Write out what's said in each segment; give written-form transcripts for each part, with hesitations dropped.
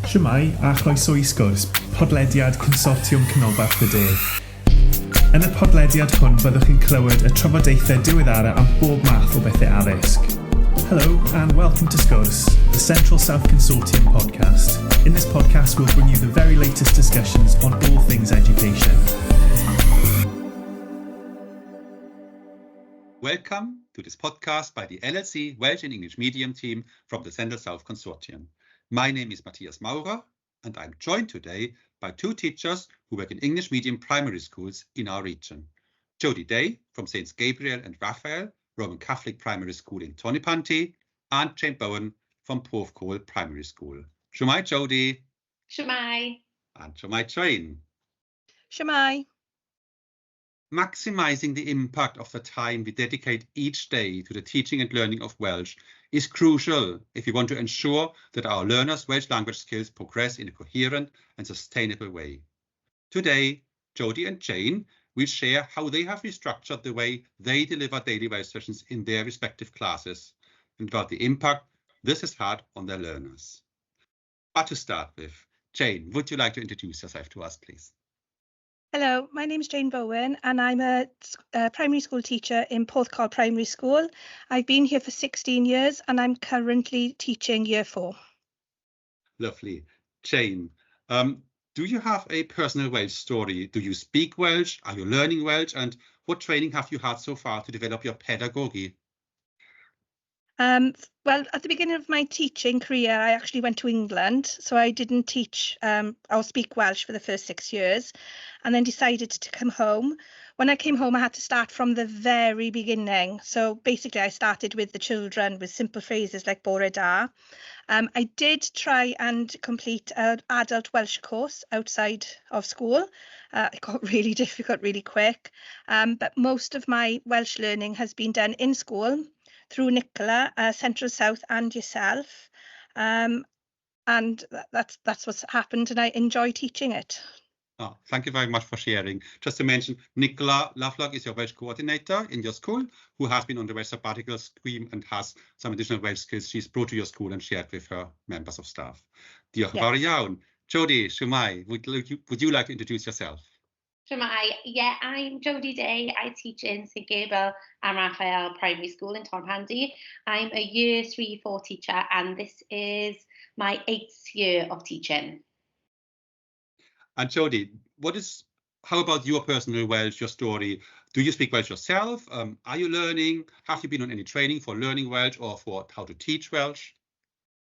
Shwmae a chroeso I Sgwrs, podlediad Consortiwm Canolbarth y De. Yn y podlediad hwn byddwch chi'n clywed y trafodaethau diweddara am bob math o bethau addysg. Hello and welcome to Sgwrs, the Central South Consortium podcast. In this podcast we'll bring you the very latest discussions on all things education. Welcome to this podcast by the LLC Welsh and English Medium team from the Central South Consortium. My name is Matthias Maurer and I'm joined today by two teachers who work in English medium primary schools in our region. Jodie Day from St. Gabriel and Raphael, Roman Catholic Primary School in Tonypanty, and Jane Bowen from Porthcawl Primary School. Shwmae Jodie. Shwmae. And Shwmae Jane. Shwmae. Maximising the impact of the time we dedicate each day to the teaching and learning of Welsh is crucial if we want to ensure that our learners' Welsh language skills progress in a coherent and sustainable way. Today, Jodie and Jane will share how they have restructured the way they deliver daily Welsh sessions in their respective classes and about the impact this has had on their learners. But to start with, Jane, would you like to introduce yourself to us, please? Hello, my name is Jane Bowen and I'm a primary school teacher in Porthcawl Primary School. I've been here for 16 years and I'm currently teaching Year 4. Lovely. Jane, do you have a personal Welsh story? Do you speak Welsh? Are you learning Welsh? And what training have you had so far to develop your pedagogy? Well, at the beginning of my teaching career, I actually went to England, so I didn't teach or speak Welsh for the first 6 years, and then decided to come home. When I came home, I had to start from the very beginning. So basically, I started with the children with simple phrases like bore da. I did try and complete an adult Welsh course outside of school. It got really difficult really quick, but most of my Welsh learning has been done in school, through Nicola, Central South and yourself. And that's what's happened and I enjoy teaching it. Oh, thank you very much for sharing. Just to mention, Nicola Lovelock is your Welsh coordinator in your school, who has been on the Welsh sabbatical scheme and has some additional Welsh skills she's brought to your school and shared with her members of staff. Diolch yn fawr iawn. Jodie, Shwmae, would you like to introduce yourself? Shwmae. Yeah, I'm Jodie Day. I teach in St. Gabriel and Raphael Primary School in Tonypanty. I'm a Year 3-4 teacher and this is my 8th year of teaching. And Jodie, how about your personal Welsh, your story? Do you speak Welsh yourself? Are you learning? Have you been on any training for learning Welsh or for how to teach Welsh?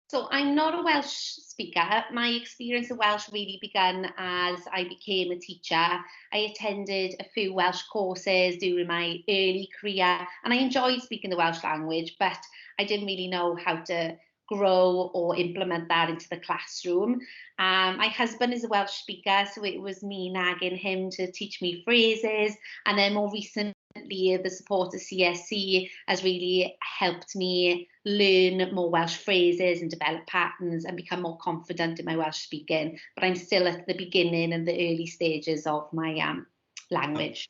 So I'm not a Welsh speaker. My experience of Welsh really began as I became a teacher. I attended a few Welsh courses during my early career and I enjoyed speaking the Welsh language, but I didn't really know how to grow or implement that into the classroom. My husband is a Welsh speaker, so it was me nagging him to teach me phrases, and then more recently the support of CSC has really helped me learn more Welsh phrases and develop patterns and become more confident in my Welsh speaking, but I'm still at the beginning and the early stages of my language.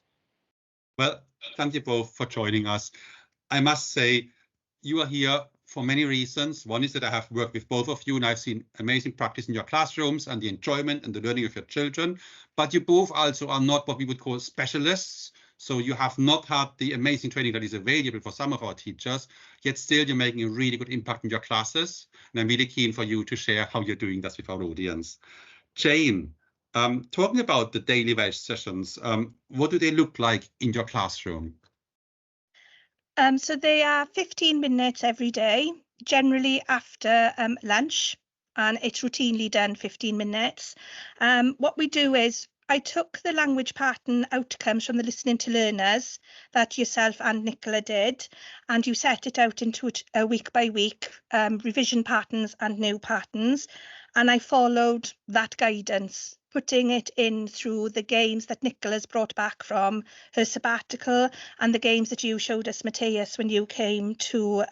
Well, thank you both for joining us. I must say, you are here for many reasons. One is that I have worked with both of you and I've seen amazing practice in your classrooms and the enjoyment and the learning of your children. But you both also are not what we would call specialists. So you have not had the amazing training that is available for some of our teachers, yet still you're making a really good impact in your classes. And I'm really keen for you to share how you're doing this with our audience. Jane, talking about the daily Welsh sessions, what do they look like in your classroom? So they are 15 minutes every day, generally after lunch, and it's routinely done 15 minutes. What we do is I took the language pattern outcomes from the listening to learners that yourself and Nicola did, and you set it out into a week by week revision patterns and new patterns, and I followed that guidance, putting it in through the games that Nicola's brought back from her sabbatical and the games that you showed us, Matthias, when you came to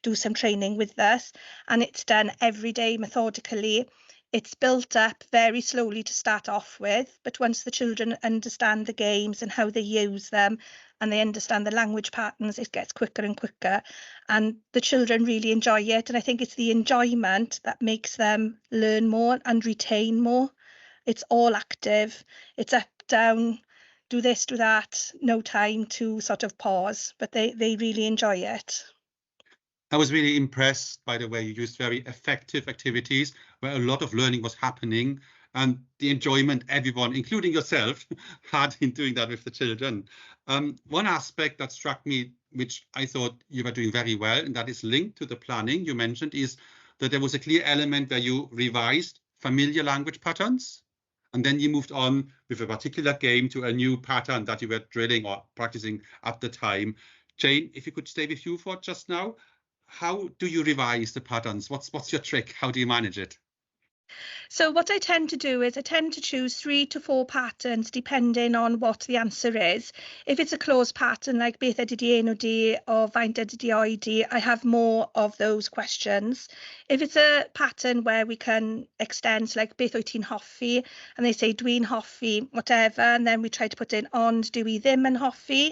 do some training with us. And it's done every day methodically. It's built up very slowly to start off with, but once the children understand the games and how they use them, and they understand the language patterns, it gets quicker and quicker, and the children really enjoy it. And I think it's the enjoyment that makes them learn more and retain more. It's all active, it's up, down, do this, do that, no time to sort of pause, but they really enjoy it. I was really impressed by the way you used very effective activities where a lot of learning was happening and the enjoyment everyone, including yourself, had in doing that with the children. One aspect that struck me, which I thought you were doing very well, and that is linked to the planning you mentioned, is that there was a clear element where you revised familiar language patterns, and then you moved on with a particular game to a new pattern that you were drilling or practicing at the time. Jane, if you could stay with you for just now, how do you revise the patterns? What's your trick? How do you manage it? So what I tend to do is I tend to choose 3 to 4 patterns depending on what the answer is. If it's a closed pattern like beth ydy di enw di or faint ydy di oedi, I have more of those questions. If it's a pattern where we can extend, so like beth wyt ti'n hoffi, and they say dwi'n hoffi, whatever, and then we try to put in ond dwi ddim yn hoffi,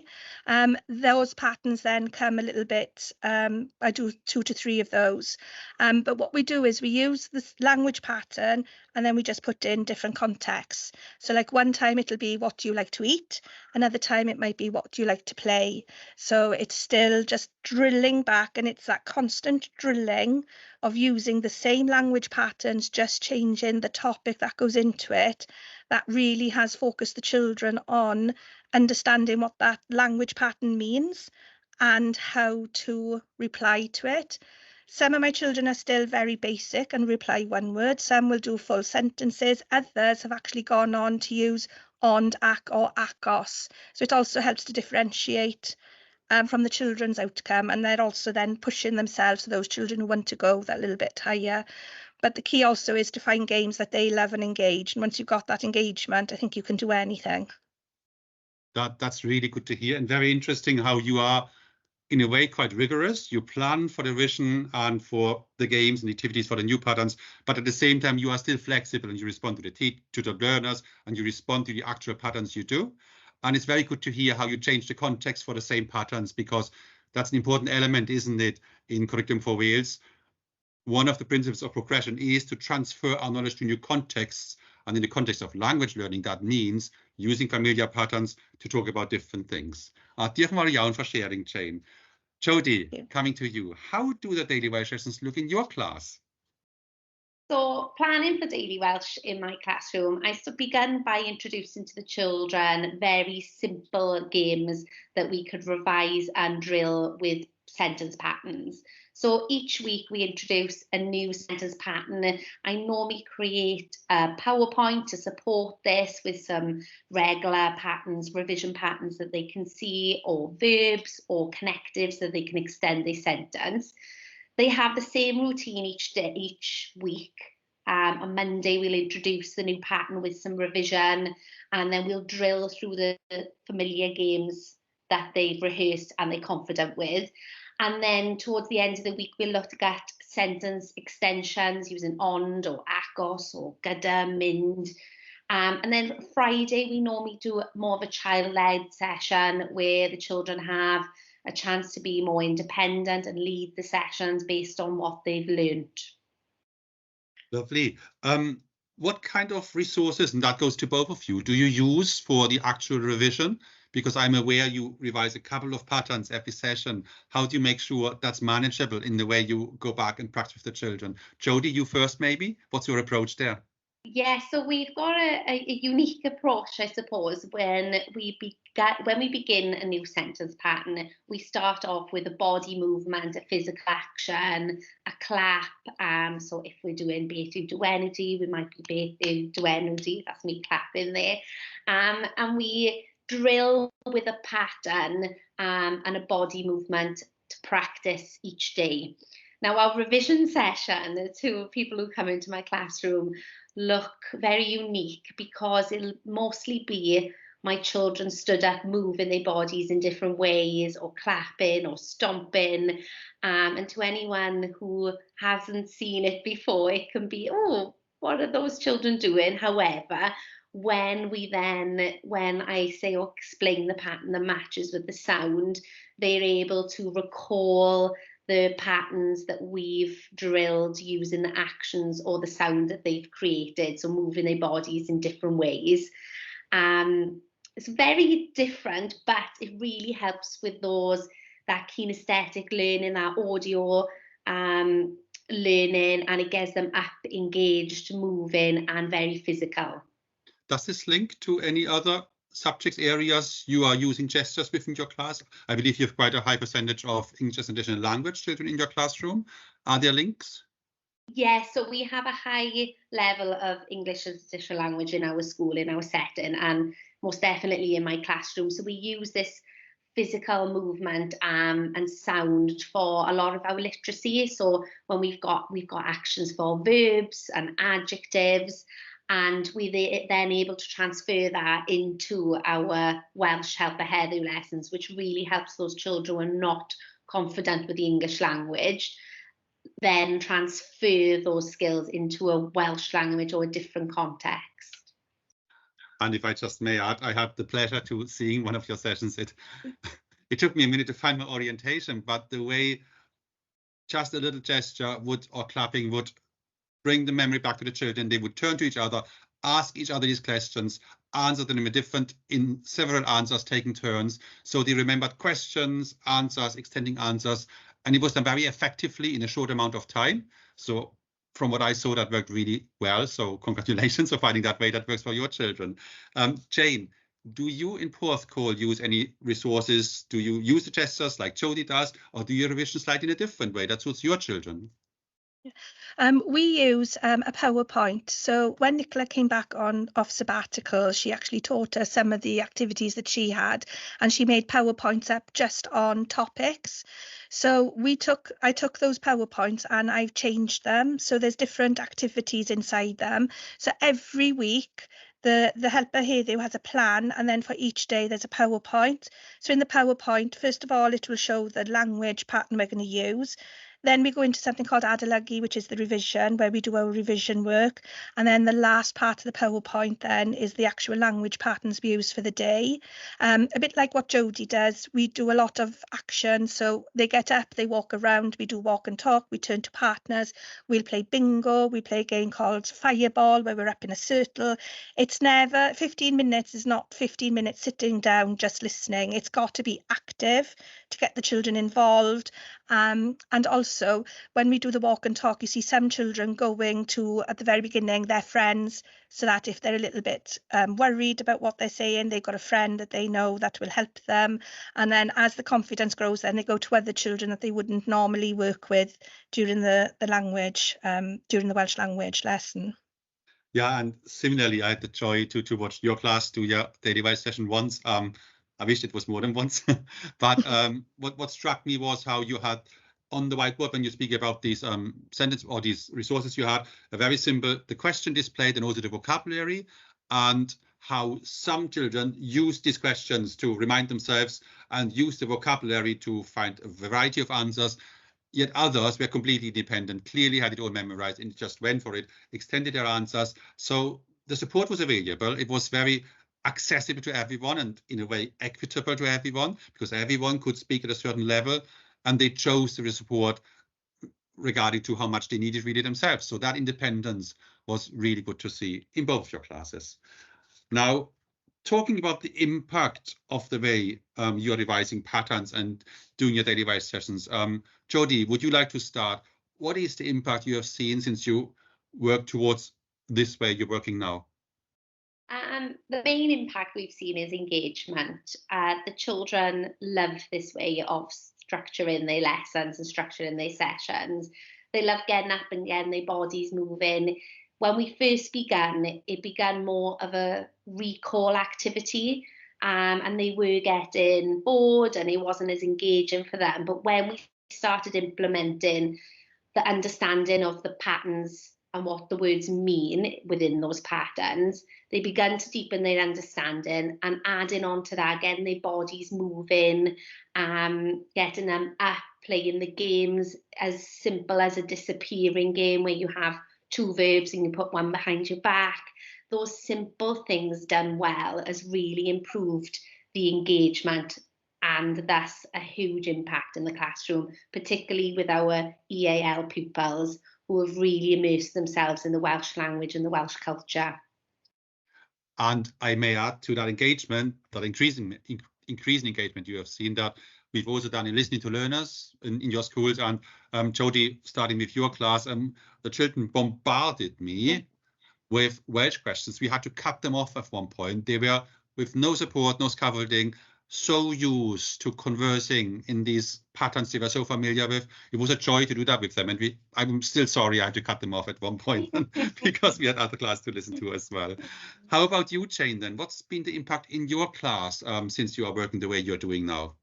those patterns then come a little bit, I do 2 to 3 of those. But what we do is we use this language pattern and then we just put in different contexts. So like one time it'll be what do you like to eat, another time it might be what do you like to play. So it's still just drilling back, and it's that constant drilling of using the same language patterns, just changing the topic that goes into it, that really has focused the children on understanding what that language pattern means and how to reply to it. Some of my children are still very basic and reply one word. Some will do full sentences. Others have actually gone on to use ond, ac or acos. So it also helps to differentiate from the children's outcome, and they're also then pushing themselves to those children who want to go that little bit higher. But the key also is to find games that they love and engage. And once you've got that engagement, I think you can do anything. That's really good to hear, and very interesting how you are in a way quite rigorous. You plan for the revision and for the games and activities for the new patterns, but at the same time you are still flexible and you respond to the learners and you respond to the actual patterns you do. And it's very good to hear how you change the context for the same patterns, because that's an important element, isn't it, in Curriculum for Wales. One of the principles of progression is to transfer our knowledge to new contexts, and in the context of language learning, that means using familiar patterns to talk about different things. Diolch yn fawr iawn for sharing, Jane. Jody, coming to you, how do the daily Welsh lessons look in your class? So planning for Daily Welsh in my classroom, I began by introducing to the children very simple games that we could revise and drill with sentence patterns. So each week we introduce a new sentence pattern. I normally create a PowerPoint to support this with some regular patterns, revision patterns that they can see, or verbs or connectives that they can extend their sentence. They have the same routine each week. On Monday, we'll introduce the new pattern with some revision, and then we'll drill through the familiar games that they've rehearsed and they're confident with. And then towards the end of the week, we'll look at sentence extensions using ond or acos or gyda, mynd. And then Friday, we normally do more of a child-led session where the children have a chance to be more independent and lead the sessions based on what they've learned. Lovely. What kind of resources, and that goes to both of you, do you use for the actual revision? Because I'm aware you revise a couple of patterns every session. How do you make sure that's manageable in the way you go back and practice with the children? Jody, you first maybe? What's your approach there? Yeah, so we've got a unique approach, I suppose, when we begin a new sentence pattern. We start off with a body movement, a physical action, a clap. So if we're doing beth yw dy enw di, we might be beth yw dy enw di, that's me clapping there. And we drill with a pattern and a body movement to practice each day. Now, our revision session, the 2 people who come into my classroom, look very unique because it'll mostly be my children stood up moving their bodies in different ways, or clapping or stomping. And to anyone who hasn't seen it before, it can be, oh, what are those children doing? However, when I say or explain the pattern that matches with the sound, they're able to recall the patterns that we've drilled using the actions or the sound that they've created, so moving their bodies in different ways. It's very different, but it really helps with that kinesthetic learning, that audio learning, and it gets them up, engaged, moving, and very physical. Does this link to any other subjects areas you are using gestures within your class? I believe you have quite a high percentage of English as an additional language children in your classroom. Are there links? Yes, so we have a high level of English as additional language in our school, in our setting, and most definitely in my classroom. So we use this physical movement and sound for a lot of our literacy. So when we've got actions for verbs and adjectives, and we're then able to transfer that into our Welsh Help Ahead lessons, which really helps those children who are not confident with the English language, then transfer those skills into a Welsh language or a different context. And if I just may add, I had the pleasure to seeing one of your sessions. It took me a minute to find my orientation, but the way just a little gesture or clapping would bring the memory back to the children. They would turn to each other, ask each other these questions, answer them in several answers, taking turns. So they remembered questions, answers, extending answers, and it was done very effectively in a short amount of time. So from what I saw, that worked really well. So congratulations for finding that way that works for your children. Jane, do you in Porthcawl use any resources? Do you use the gestures like Jodie does, or do you revision slightly in a different way that suits your children? We use a PowerPoint. So when Nicola came back off sabbatical, she actually taught us some of the activities that she had, and she made PowerPoints up just on topics. So I took those PowerPoints and I've changed them. So there's different activities inside them. So every week, the helper heddiw has a plan, and then for each day there's a PowerPoint. So in the PowerPoint, first of all, it will show the language pattern we're going to use. Then we go into something called adolygu, which is the revision, where we do our revision work. And then the last part of the PowerPoint then is the actual language patterns we use for the day. A bit like what Jodie does, we do a lot of action. So they get up, they walk around, we do walk and talk, we turn to partners, we'll play bingo, we play a game called Fireball, where we're up in a circle. It's never, 15 minutes is not 15 minutes sitting down just listening. It's got to be active to get the children involved. And also, when we do the walk and talk, you see some children going to, at the very beginning, their friends, so that if they're a little bit worried about what they're saying, they've got a friend that they know that will help them. And then as the confidence grows, then they go to other children that they wouldn't normally work with during the language, during the Welsh language lesson. Yeah, and similarly, I had the joy to watch your class do your daily Welsh session once. I wish it was more than once, but what struck me was how you had on the whiteboard, when you speak about these sentences or these resources you had, a very simple, the question displayed and also the vocabulary, and how some children use these questions to remind themselves and use the vocabulary to find a variety of answers, yet others were completely dependent, clearly had it all memorized and just went for it, extended their answers. So the support was available. It was very accessible to everyone and in a way equitable to everyone, because everyone could speak at a certain level and they chose the support regarding to how much they needed really themselves. So that independence was really good to see in both your classes. Now, talking about the impact of the way you're revising patterns and doing your daily Welsh sessions, Jodie, would you like to start? What is the impact you have seen since you work towards this way you're working now? The main impact we've seen is engagement. The children love this way of structuring their lessons and structuring their sessions. They love getting up and getting their bodies moving. When we first began, it began more of a recall activity, and they were getting bored and it wasn't as engaging for them. But when we started implementing the understanding of the patterns and what the words mean within those patterns, they began to deepen their understanding, and adding on to that, getting their bodies moving, getting them up, playing the games as simple as a disappearing game where you have two verbs and you put one behind your back. Those simple things done well has really improved the engagement and thus a huge impact in the classroom, particularly with our EAL pupils who have really immersed themselves in the Welsh language and the Welsh culture. And I may add to that engagement, that increasing engagement you have seen, that we've also done in listening to learners in your schools. And Jodie, starting with your class, the children bombarded me with Welsh questions. We had to cut them off at one point. They were with no support, no scaffolding, so used to conversing in these patterns they were so familiar with. It was a joy to do that with them. And I'm still sorry I had to cut them off at one point because we had other class to listen to as well. How about you, Jane, then? What's been the impact in your class since you are working the way you're doing now?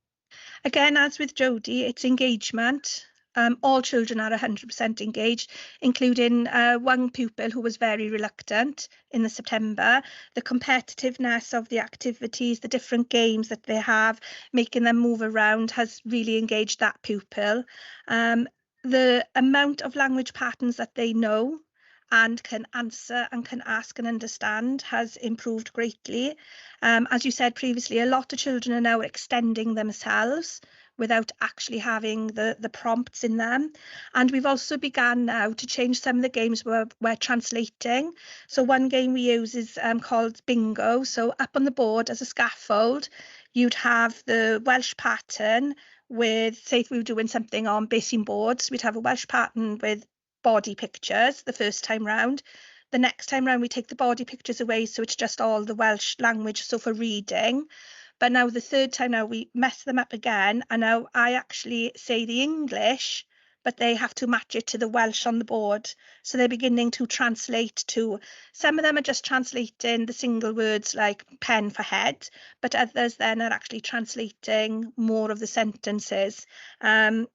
Again, as with Jodie, it's engagement. All children are 100% engaged, including one pupil who was very reluctant in the September. The competitiveness of the activities, the different games that they have, making them move around has really engaged that pupil. The amount of language patterns that they know and can answer and can ask and understand has improved greatly. As you said previously, a lot of children are now extending themselves without actually having the prompts in them. And we've also begun now to change some of the games we're translating. So one game we use is called Bingo. So up on the board as a scaffold, you'd have the Welsh pattern with, say if we were doing something on basing boards, we'd have a Welsh pattern with body pictures the first time round. The next time round we take the body pictures away, so it's just all the Welsh language, so for reading. But now the third time now we mess them up again, and now I actually say the English, but they have to match it to the Welsh on the board. So they're beginning to translate to, some of them are just translating the single words like pen for head, but others then are actually translating more of the sentences. And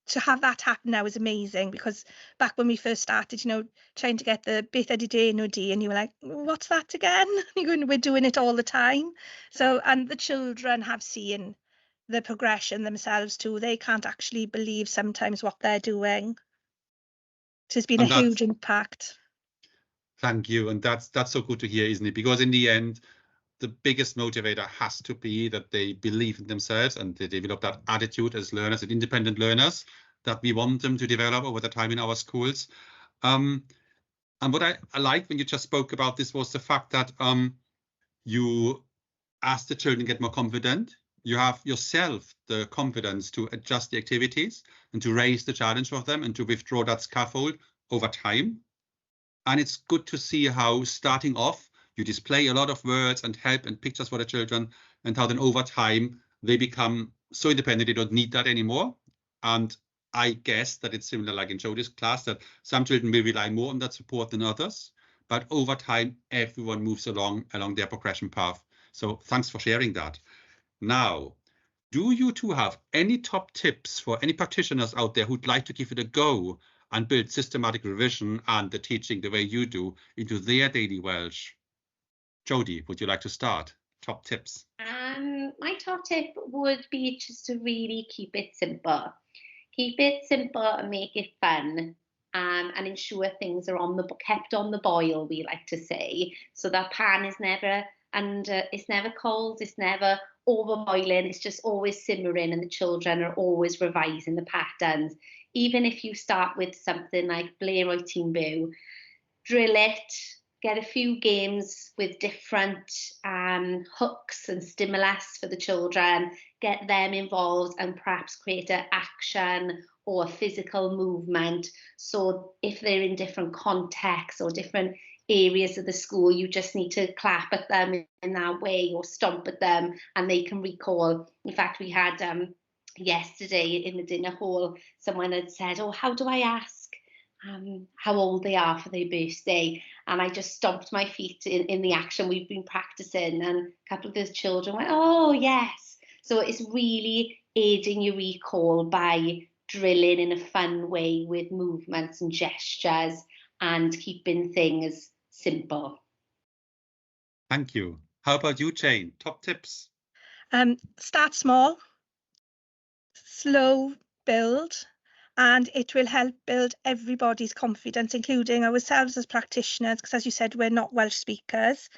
to have that happen now is amazing, because back when we first started, you know, trying to get the beth ydi de no di, and you were like, what's that again? We're doing it all the time. So, and the children have seen the progression themselves too. They can't actually believe sometimes what they're doing. So it's been a huge impact. Thank you. And that's so good to hear, isn't it? Because in the end, the biggest motivator has to be that they believe in themselves and they develop that attitude as learners and independent learners that we want them to develop over the time in our schools. And what I liked when you just spoke about this was the fact that you asked the children to get more confident. You have yourself the confidence to adjust the activities and to raise the challenge for them and to withdraw that scaffold over time. And it's good to see how starting off, you display a lot of words and help and pictures for the children, and how then over time they become so independent they don't need that anymore. And I guess that it's similar like in Jodie's class, that some children will rely more on that support than others, but over time everyone moves along their progression path. So thanks for sharing that. Now, do you two have any top tips for any practitioners out there who'd like to give it a go and build systematic revision and the teaching the way you do into their daily Welsh? Jodie, would you like to start? Top tips? My top tip would be just to really keep it simple. Keep it simple and make it fun, and ensure things are kept on the boil, we like to say, so that pan is never it's never cold, it's never overboiling, it's just always simmering, and the children are always revising the patterns. Even if you start with something like Blair Oitin Byw, drill it, get a few games with different hooks and stimulus for the children, get them involved, and perhaps create an action or a physical movement. So if they're in different contexts or different areas of the school, you just need to clap at them in that way or stomp at them and they can recall. In fact, we had yesterday in the dinner hall, someone had said, oh, how do I ask how old they are for their birthday? And I just stomped my feet in the action we've been practicing, and a couple of those children went, oh yes. So it's really aiding your recall by drilling in a fun way with movements and gestures and keeping things simple. Thank you. How about you, Jane? Top tips? Start small, slow build, and it will help build everybody's confidence, including ourselves as practitioners, because as you said, we're not Welsh speakers.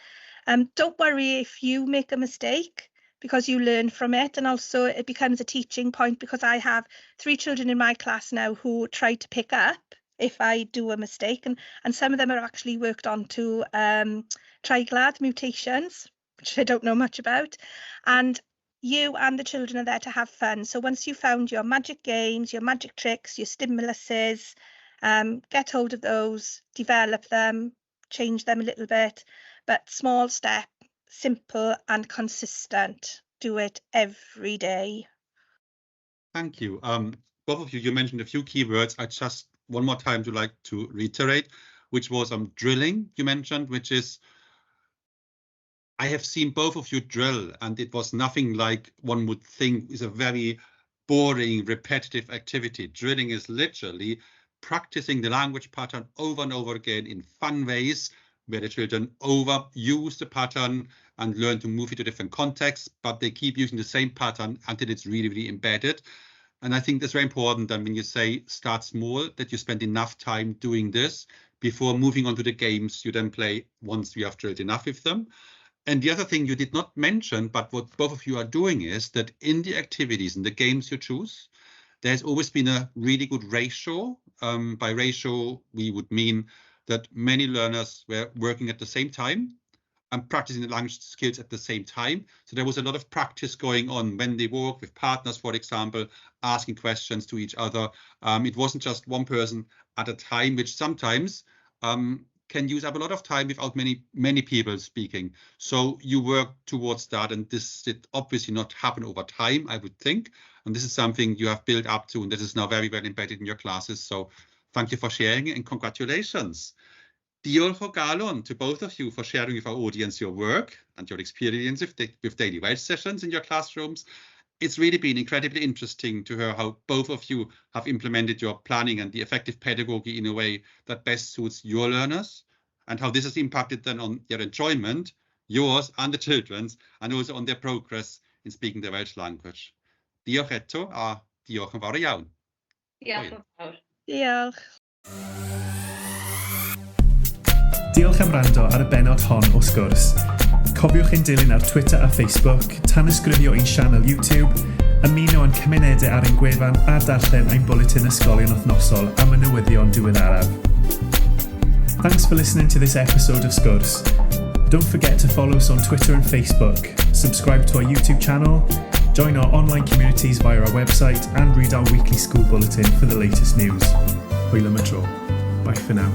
Don't worry if you make a mistake, because you learn from it, and also it becomes a teaching point, because I have 3 children in my class now who try to pick up if I do a mistake, and some of them are actually worked on to triglad mutations, which I don't know much about, and you and the children are there to have fun. So once you've found your magic games, your magic tricks, your stimuluses, get hold of those, develop them, change them a little bit, but small step, simple and consistent. Do it every day. Thank you. Both of you mentioned a few keywords. I just one more time like to reiterate, which was drilling you mentioned, which is, I have seen both of you drill, and it was nothing like one would think is a very boring, repetitive activity. Drilling is literally practicing the language pattern over and over again in fun ways, where the children overuse the pattern and learn to move it to different contexts, but they keep using the same pattern until it's really, really embedded. And I think that's very important that when you say start small, that you spend enough time doing this before moving on to the games you then play once you have drilled enough with them. And the other thing you did not mention, but what both of you are doing, is that in the activities and the games you choose, there's always been a really good ratio. By ratio, we would mean that many learners were working at the same time and practicing the language skills at the same time. So there was a lot of practice going on when they work with partners, for example, asking questions to each other. It wasn't just one person at a time, which sometimes can use up a lot of time without many people speaking. So you work towards that, and this did obviously not happen over time, I would think. And this is something you have built up to, and this is now very well embedded in your classes. So thank you for sharing, and congratulations. Diolch o galon to both of you for sharing with our audience your work and your experience with daily Welsh sessions in your classrooms. It's really been incredibly interesting to hear how both of you have implemented your planning and the effective pedagogy in a way that best suits your learners, and how this has impacted then on their enjoyment, yours and the children's, and also on their progress in speaking the Welsh language. Diolch eto, a diolch yn fawr iawn. Diolch yn fawr. Diolch. Diolch am wrando ar y bennod hon o Sgwrs. Cofiwch ein dilyn ar Twitter a Facebook, tanysgrifio ein sianel YouTube, ymuno yn cymunedau ar ein gwefan a darllen ein bwletin ysgolion wythnosol am y newyddion diweddaraf. Thanks for listening to this episode of Sgwrs. Don't forget to follow us on Twitter and Facebook, subscribe to our YouTube channel, join our online communities via our website, and read our weekly school bulletin for the latest news. Hwyl am y tro. Bye for now.